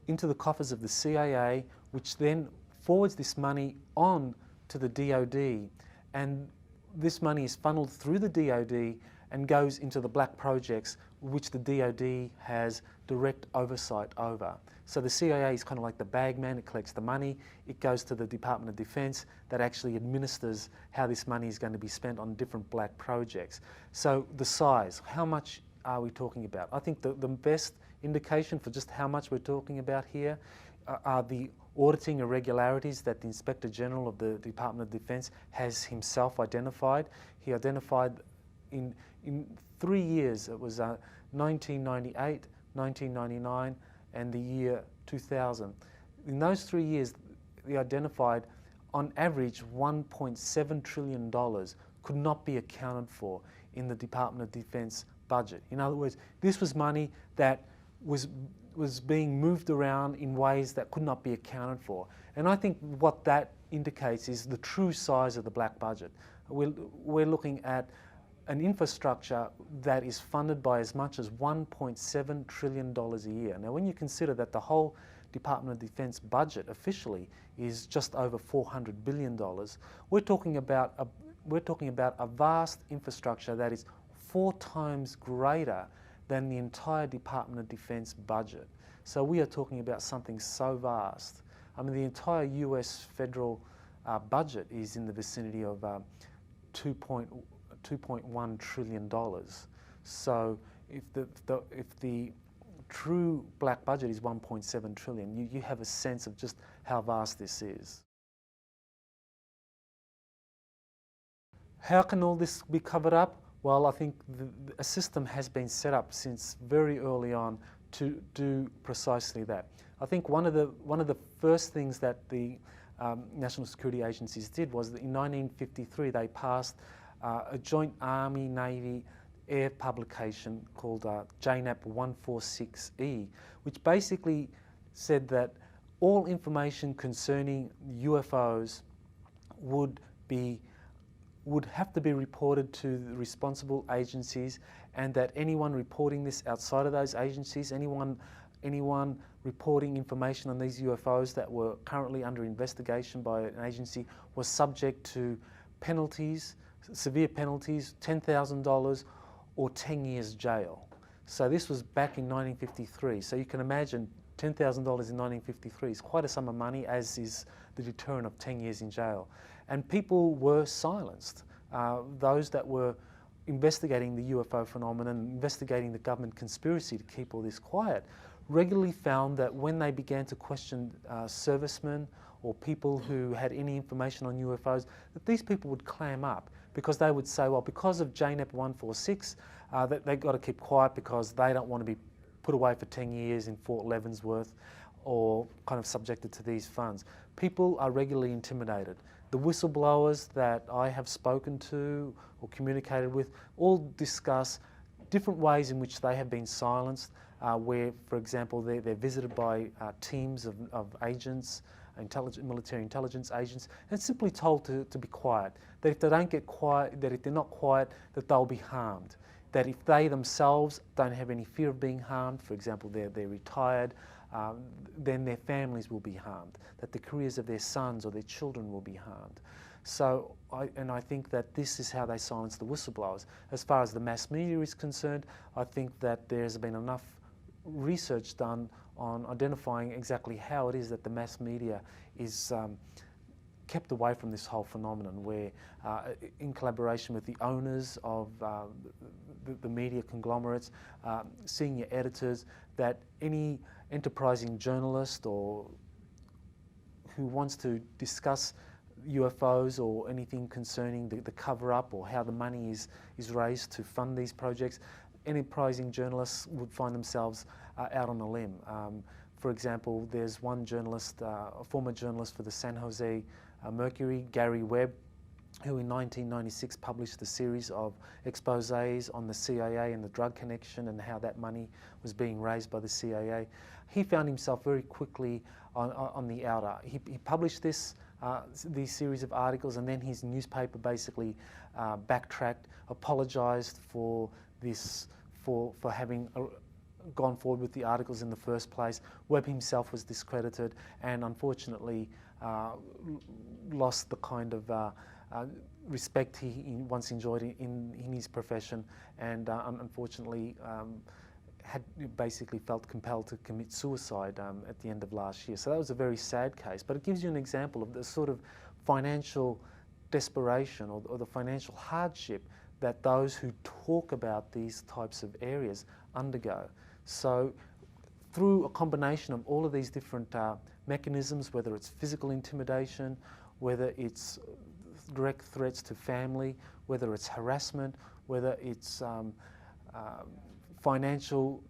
into the coffers of the CIA, which then forwards this money on to the DOD, and this money is funneled through the DOD and goes into the black projects which the DOD has direct oversight over. So the CIA is kind of like the bag man. It collects the money, it goes to the Department of Defense that actually administers how this money is going to be spent on different black projects. So the size, how much are we talking about? I think the best indication for just how much we're talking about here are the auditing irregularities that the Inspector General of the Department of Defense has himself identified. He identified in 3 years, it was 1998, 1999, and the year 2000. In those 3 years, they identified on average $1.7 trillion could not be accounted for in the Department of Defense budget. In other words, this was money that was being moved around in ways that could not be accounted for. And I think what that indicates is the true size of the black budget. We're looking at an infrastructure that is funded by as much as $1.7 trillion a year. Now, when you consider that the whole Department of Defense budget officially is just over $400 billion, we're talking about a vast infrastructure that is 4 times greater than the entire Department of Defense budget. So we are talking about something so vast. I mean, the entire US federal budget is in the vicinity of $2.1 trillion. So if the true black budget is 1.7 trillion, you have a sense of just how vast this is. How can all this be covered up? Well, I think a system has been set up since very early on to do precisely that. I think one of the first things that the national security agencies did was that in 1953 they passed a joint Army-Navy air publication called JNAP 146E, which basically said that all information concerning UFOs would have to be reported to the responsible agencies, and that anyone reporting this outside of those agencies, anyone reporting information on these UFOs that were currently under investigation by an agency was subject to penalties, severe penalties, $10,000 or 10 years jail. So this was back in 1953. So you can imagine $10,000 in 1953 is quite a sum of money, as is the deterrent of 10 years in jail. And people were silenced. Those that were investigating the UFO phenomenon, investigating the government conspiracy to keep all this quiet, regularly found that when they began to question servicemen or people who had any information on UFOs, that these people would clam up, because they would say, well, because of JNEP 146, that they've got to keep quiet because they don't want to be put away for 10 years in Fort Leavenworth or kind of subjected to these funds. People are regularly intimidated. The whistleblowers that I have spoken to or communicated with all discuss different ways in which they have been silenced, where, for example, they're visited by teams of agents, military intelligence agents, and simply told to be quiet. That if they don't get quiet, that if they're not quiet, that they'll be harmed. That if they themselves don't have any fear of being harmed, for example, they're retired, then their families will be harmed. That the careers of their sons or their children will be harmed. So, I think that this is how they silence the whistleblowers. As far as the mass media is concerned, I think that there's been enough research done on identifying exactly how it is that the mass media is kept away from this whole phenomenon, where in collaboration with the owners of the media conglomerates, senior editors, that any enterprising journalist or who wants to discuss UFOs or anything concerning the cover-up or how the money is raised to fund these projects, enterprising journalists would find themselves out on a limb. For example, there's one journalist, a former journalist for the San Jose Mercury, Gary Webb, who in 1996 published a series of exposés on the CIA and the drug connection and how that money was being raised by the CIA. He found himself very quickly on the outer. He published these series of articles, and then his newspaper basically backtracked, apologised for this, for having gone forward with the articles in the first place. Webb himself was discredited and unfortunately lost the kind of respect he once enjoyed in his profession, and unfortunately had basically felt compelled to commit suicide at the end of last year. So that was a very sad case, but it gives you an example of the sort of financial desperation or the financial hardship that those who talk about these types of areas undergo. So through a combination of all of these different mechanisms, whether it's physical intimidation, whether it's direct threats to family, whether it's harassment, whether it's financial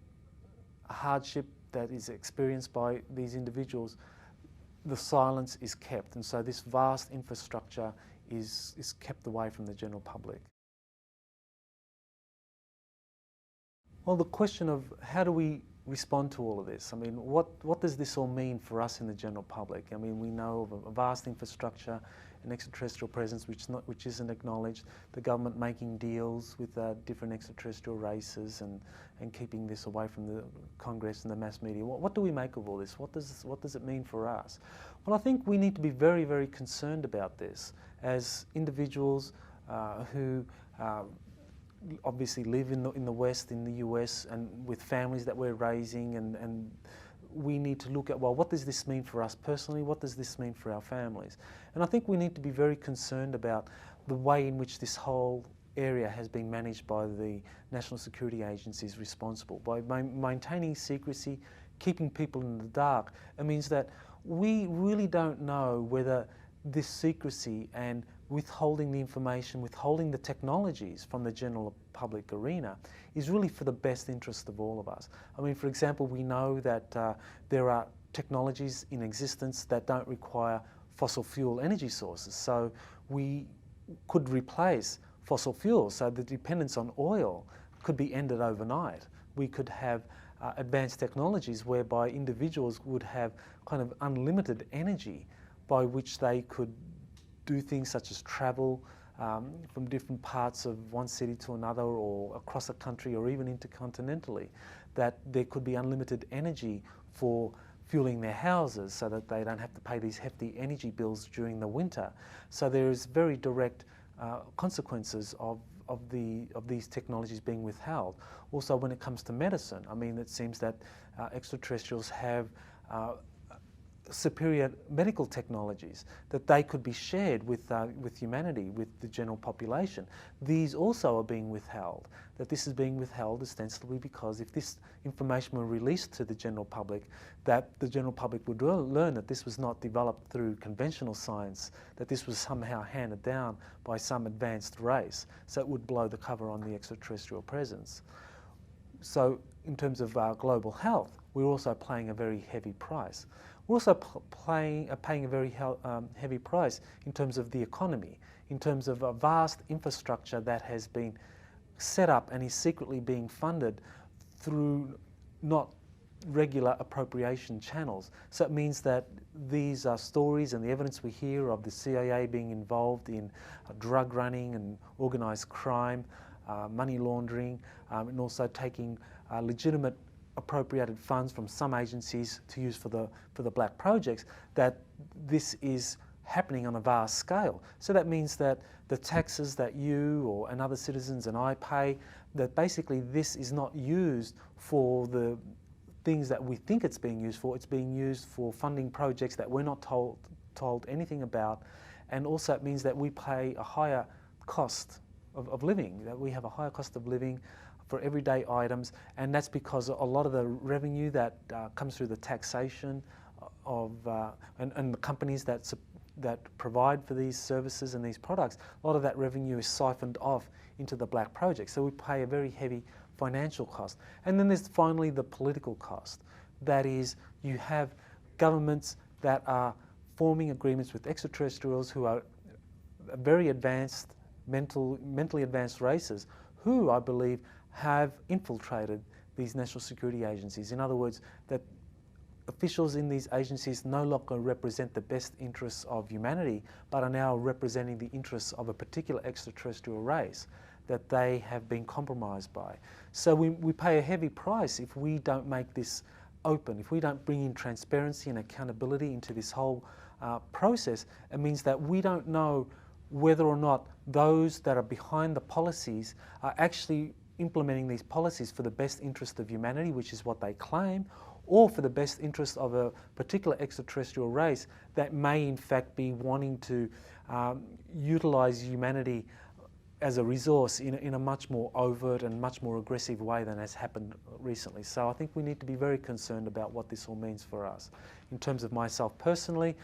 hardship that is experienced by these individuals, the silence is kept, and so this vast infrastructure is kept away from the general public. Well, the question of how do we respond to all of this? I mean, what does this all mean for us in the general public? I mean, we know of a vast infrastructure, an extraterrestrial presence which isn't acknowledged, the government making deals with different extraterrestrial races and keeping this away from the Congress and the mass media. What do we make of all this? What does it mean for us? Well, I think we need to be very, very concerned about this as individuals who obviously live in the West, in the US, and with families that we're raising, and we need to look at, well, what does this mean for us personally? What does this mean for our families? And I think we need to be very concerned about the way in which this whole area has been managed by the national security agencies responsible. By maintaining secrecy, keeping people in the dark, it means that we really don't know whether this secrecy and withholding the information, withholding the technologies from the general public arena is really for the best interest of all of us. I mean, for example, we know that there are technologies in existence that don't require fossil fuel energy sources. So we could replace fossil fuels, so the dependence on oil could be ended overnight. We could have advanced technologies whereby individuals would have kind of unlimited energy by which they could do things such as travel from different parts of one city to another, or across a country, or even intercontinentally, that there could be unlimited energy for fueling their houses so that they don't have to pay these hefty energy bills during the winter. So there is very direct consequences of these technologies being withheld. Also, when it comes to medicine, I mean, it seems that extraterrestrials have superior medical technologies that they could be shared with humanity, with the general population. These also are being withheld. That this is being withheld ostensibly because if this information were released to the general public, that the general public would learn that this was not developed through conventional science, that this was somehow handed down by some advanced race, so it would blow the cover on the extraterrestrial presence. So in terms of global health, we're also paying a very heavy price. We're also paying a very heavy price in terms of the economy, in terms of a vast infrastructure that has been set up and is secretly being funded through not regular appropriation channels. So it means that these stories and the evidence we hear of the CIA being involved in drug running and organised crime, money laundering, and also taking legitimate appropriated funds from some agencies to use for the black projects, that this is happening on a vast scale. So that means that the taxes that you and other citizens and I pay, that basically this is not used for the things that we think it's being used for. It's being used for funding projects that we're not told anything about, and also it means that we pay a higher cost of living, that we have a higher cost of living for everyday items, and that's because a lot of the revenue that comes through the taxation of and the companies that provide for these services and these products, a lot of that revenue is siphoned off into the black project. So we pay a very heavy financial cost. And then there's finally the political cost. That is, you have governments that are forming agreements with extraterrestrials who are very advanced, mentally advanced races, who I believe have infiltrated these national security agencies. In other words, that officials in these agencies no longer represent the best interests of humanity, but are now representing the interests of a particular extraterrestrial race that they have been compromised by. So we pay a heavy price if we don't make this open, if we don't bring in transparency and accountability into this whole process. It means that we don't know whether or not those that are behind the policies are actually implementing these policies for the best interest of humanity, which is what they claim, or for the best interest of a particular extraterrestrial race that may in fact be wanting to utilize humanity as a resource in a much more overt and much more aggressive way than has happened recently. So I think we need to be very concerned about what this all means for us. In terms of myself personally,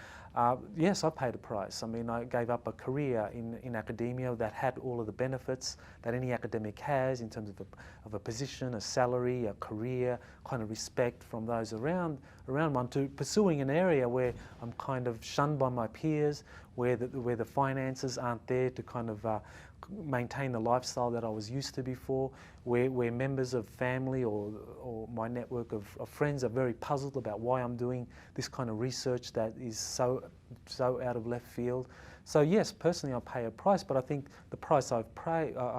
yes, I paid a price. I mean, I gave up a career in academia that had all of the benefits that any academic has in terms of a position, a salary, a career, kind of respect from those around one, to pursuing an area where I'm kind of shunned by my peers, where the finances aren't there to kind of maintain the lifestyle that I was used to before, where members of family or my network of friends are very puzzled about why I'm doing this kind of research that is so out of left field. So yes, personally I pay a price, but I think the price I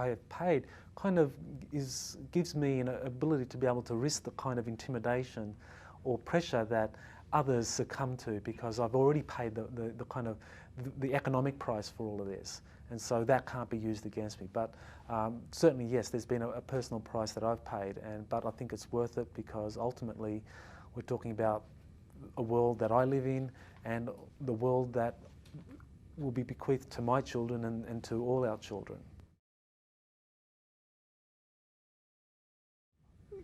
have paid kind of gives me an ability to be able to risk the kind of intimidation or pressure that others succumb to, because I've already paid the kind of the economic price for all of this. And so that can't be used against me. But certainly, yes, there's been a personal price that I've paid, but I think it's worth it, because ultimately we're talking about a world that I live in and the world that will be bequeathed to my children and to all our children.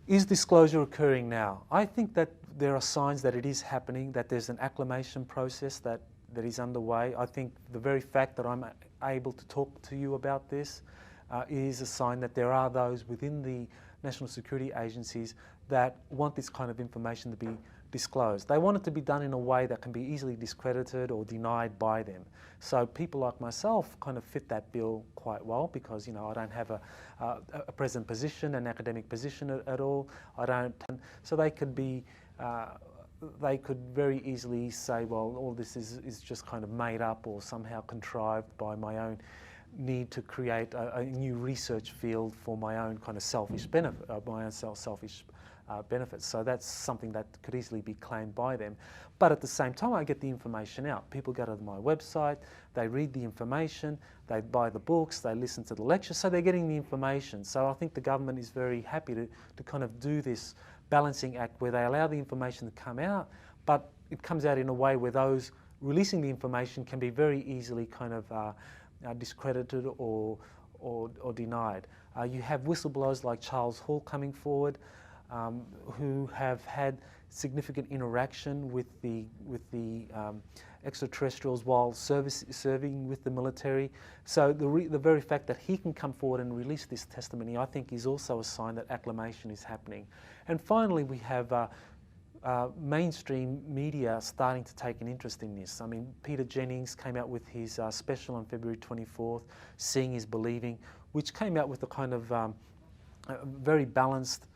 Is disclosure occurring now? I think that there are signs that it is happening, that there's an acclimation process that is underway. I think the very fact that I'm able to talk to you about this is a sign that there are those within the national security agencies that want this kind of information to be disclosed. They want it to be done in a way that can be easily discredited or denied by them. So people like myself kind of fit that bill quite well, because I don't have a present position, an academic position at all. I don't. So they could be. They could very easily say, well, all this is just kind of made up or somehow contrived by my own need to create a new research field for my own kind of selfish benefit, my own selfish benefits. So that's something that could easily be claimed by them. But at the same time, I get the information out. People go to my website, they read the information, they buy the books, they listen to the lectures, so they're getting the information. So I think the government is very happy to kind of do this balancing act where they allow the information to come out, but it comes out in a way where those releasing the information can be very easily kind of discredited or denied. You have whistleblowers like Charles Hall coming forward, who have had significant interaction with the extraterrestrials while serving with the military. So the very fact that he can come forward and release this testimony, I think, is also a sign that acclamation is happening. And finally, we have mainstream media starting to take an interest in this. I mean, Peter Jennings came out with his special on February 24th, Seeing is Believing, which came out with a kind of a very balanced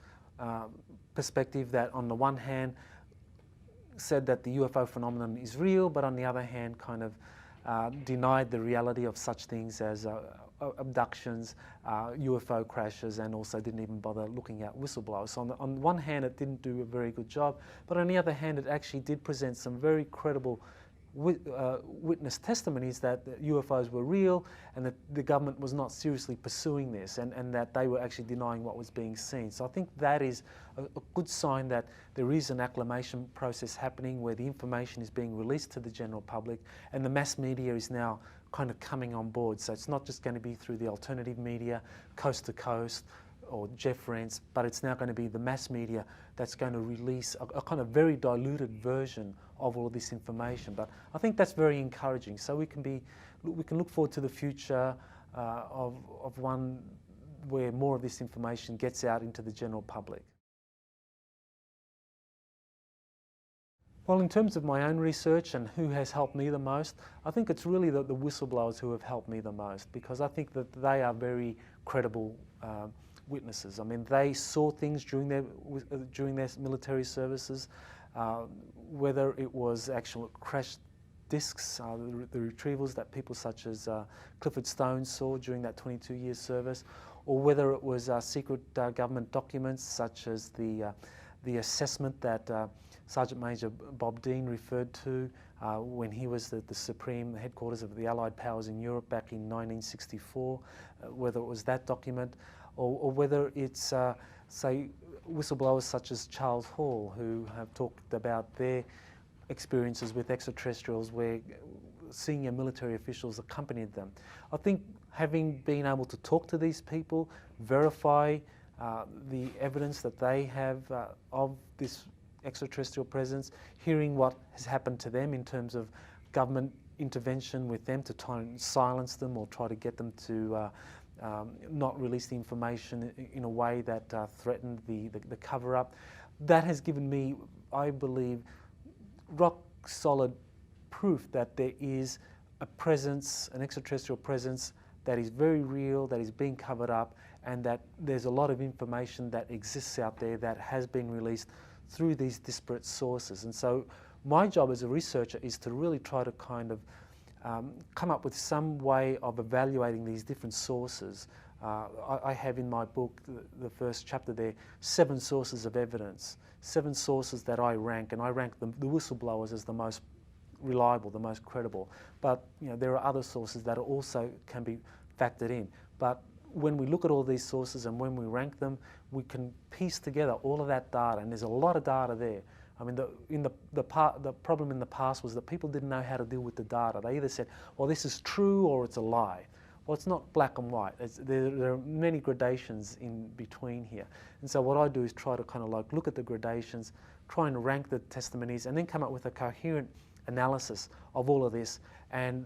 perspective that on the one hand said that the UFO phenomenon is real, but on the other hand kind of denied the reality of such things as abductions, UFO crashes, and also didn't even bother looking at whistleblowers. So on one hand, it didn't do a very good job, but on the other hand, it actually did present some very credible witness testimonies that the UFOs were real and that the government was not seriously pursuing this, and that they were actually denying what was being seen. So I think that is a good sign that there is an acclamation process happening where the information is being released to the general public, and the mass media is now kind of coming on board. So it's not just going to be through the alternative media, coast to coast, or Jeff Rents, but it's now going to be the mass media that's going to release a kind of very diluted version of all of this information. But I think that's very encouraging. So we can look forward to the future of one where more of this information gets out into the general public. Well, in terms of my own research and who has helped me the most, I think it's really the whistleblowers who have helped me the most, because I think that they are very credible witnesses. I mean, they saw things during their military services, whether it was actual crash discs, the retrievals that people such as Clifford Stone saw during that 22-year service, or whether it was secret government documents such as the assessment that Sergeant Major Bob Dean referred to when he was the supreme headquarters of the Allied powers in Europe back in 1964, whether it was that document, or whether it's, say, whistleblowers such as Charles Hall, who have talked about their experiences with extraterrestrials where senior military officials accompanied them. I think having been able to talk to these people, verify the evidence that they have of this extraterrestrial presence, hearing what has happened to them in terms of government intervention with them to try and silence them or try to get them to not release the information in a way that threatened the cover-up. That has given me, I believe, rock solid proof that there is a presence, an extraterrestrial presence that is very real, that is being covered up, and that there's a lot of information that exists out there that has been released through these disparate sources. And so my job as a researcher is to really try to kind of come up with some way of evaluating these different sources. I have in my book, the first chapter there, 7 sources of evidence, 7 sources that I rank, and I rank the whistleblowers as the most reliable, the most credible. But there are other sources that also can be factored in. But when we look at all these sources and when we rank them, we can piece together all of that data, and there's a lot of data there. I mean, the problem in the past was that people didn't know how to deal with the data. They either said, well, this is true or it's a lie. Well, it's not black and white. There are many gradations in between here. And so what I do is try to kind of like look at the gradations, try and rank the testimonies, and then come up with a coherent analysis of all of this and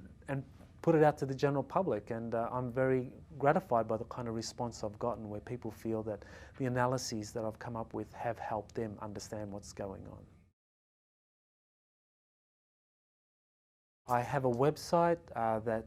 put it out to the general public. And I'm very gratified by the kind of response I've gotten where people feel that the analyses that I've come up with have helped them understand what's going on. I have a website that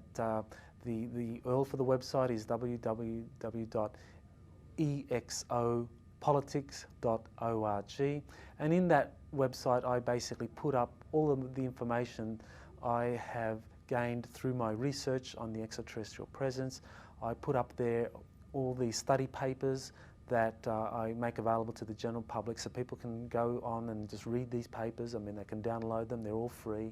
the URL for the website is www.exopolitics.org, and in that website I basically put up all of the information I have gained through my research on the extraterrestrial presence. I put up there all the study papers that I make available to the general public, so people can go on and just read these papers. I mean, they can download them, they're all free.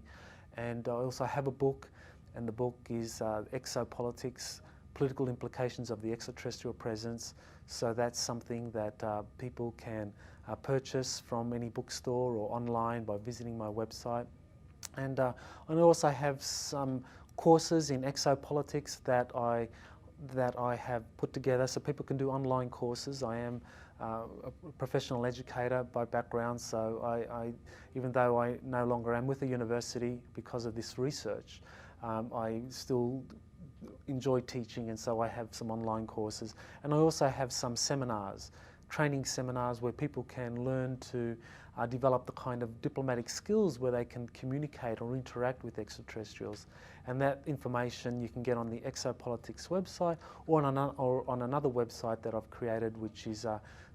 And I also have a book, and the book is Exopolitics, Political Implications of the Extraterrestrial Presence. So that's something that people can purchase from any bookstore or online by visiting my website. And I also have some courses in exopolitics that I have put together, so people can do online courses. I am a professional educator by background, so I even though I no longer am with a university because of this research, I still enjoy teaching, and so I have some online courses. And I also have some seminars, training seminars, where people can learn to develop the kind of diplomatic skills where they can communicate or interact with extraterrestrials. And that information you can get on the Exopolitics website, or on another website that I've created, which is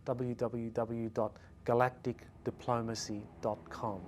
www.galacticdiplomacy.com.